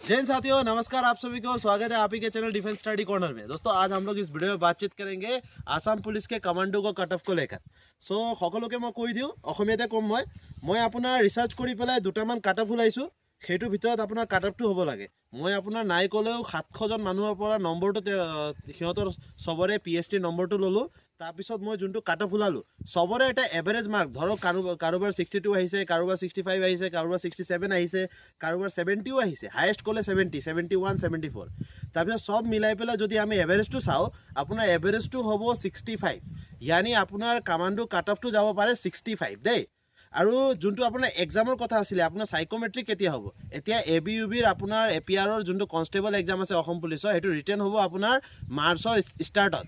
जैन साथियों नमस्कार, आप सभी को स्वागत है आप ही के चैनल डिफेंस स्टडी कॉर्नर में। दोस्तों आज हम लोग इस वीडियो में बातचीत करेंगे आसाम पुलिस के कमांडो को कट ऑफ को लेकर। सो সকলোকে মই কৈ দিওঁ অসমীয়াতে কম মই আপোনাৰ ৰিচাৰ্চ কৰি পেলাই দুটামান কাট অফ ওলাইছোঁ। সেইটোৰ ভিতৰত আপোনাৰ কাট অফটো হ'ব লাগে। মই আপোনাৰ নাই ক'লেও 700জন মানুহৰ পৰা নম্বৰটো সিহঁতৰ সবৰে PhD নম্বৰটো ল'লোঁ। তাৰপিছত মই যোনটো কাট অফ ওলালোঁ সবৰে এটা এভাৰেজ মাৰ্ক ধৰক কাৰোবাৰ 62 আহিছে, কাৰোবাৰ 65 আহিছে, কাৰোবাৰ 67 আহিছে, কাৰোবাৰ 70ও আহিছে, হায়েষ্ট ক'লে 70, 71, 74। তাৰপিছত সব মিলাই পেলাই যদি আমি এভাৰেজটো চাওঁ আপোনাৰ এভাৰেজটো হ'ব 65, यानी আপোনাৰ কামাণ্ডো কাট অফটো যাব পাৰে 65 দেই। আৰু যোনটো আপোনাৰ এক্সামৰ কথা আছিলে আপোনাৰ সাইকোমেট্ৰিক কেতিয়া হ'ব, এতিয়া ABUBৰ আপোনাৰ APRৰ যোনটো কনষ্টেবল এক্সাম আছে অসম পুলিচৰ সেইটো ৰিটেন হ'ব আপোনাৰ মাৰ্চৰ ষ্টাৰ্টত।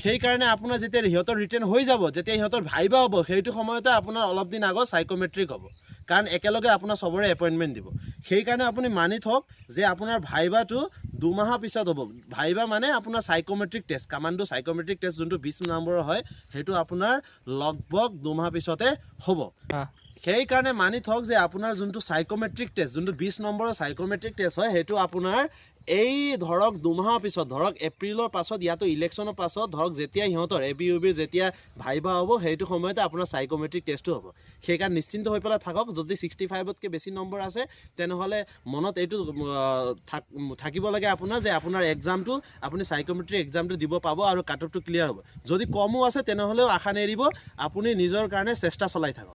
সেইকাৰণে আপোনাৰ যেতিয়া সিহঁতৰ ৰিটেন হৈ যাব, যেতিয়া সিহঁতৰ ভাইবা হ'ব সেইটো সময়তে আপোনাৰ অলপ দিন আগত সাইকোমেট্ৰিক হ'ব, কাৰণ একেলগে আপোনাৰ সবৰে এপইণ্টমেণ্ট দিব। সেইকাৰণে আপুনি মানি থওক যে আপোনাৰ ভাইবাটো 2 মাহৰ পিছত হ'ব। ভাইবা মানে আপোনাৰ সাইকোমেট্ৰিক টেষ্ট, কামাণ্ডো সাইকোমেট্ৰিক টেষ্ট যোনটো 20 নম্বৰৰ হয় সেইটো আপোনাৰ লগভগ 2 মাহৰ পিছতে হ'ব। সেইকাৰণে মানি থওক যে আপোনাৰ যোনটো সাইকোমেট্ৰিক টেষ্ট যোনটো 20 নম্বৰৰ সাইকোমেট্ৰিক টেষ্ট হয় সেইটো আপোনাৰ এই ধৰক 2 মাহৰ পিছত, ধৰক এপ্ৰিলৰ পাছত ইয়াতো ইলেকশ্যনৰ পাছত ধৰক যেতিয়া সিহঁতৰ ABUBৰ যেতিয়া ভাইবা হ'ব সেইটো সময়তে আপোনাৰ সাইকোমেট্ৰিক টেষ্টটো হ'ব। সেইকাৰণে নিশ্চিন্ত হৈ পেলাই থাকক। যদি 65তকৈ বেছি নম্বৰ আছে তেনেহ'লে মনত এইটো থাকিব লাগে আপোনাৰ যে আপোনাৰ এক্সামটো আপুনি সাইকোমেট্ৰিক এক্সামটো দিব পাব আৰু কাট অফটো ক্লিয়াৰ হ'ব। যদি কমো আছে তেনেহ'লেও আশা নেৰিব, আপুনি নিজৰ কাৰণে চেষ্টা চলাই থাকক।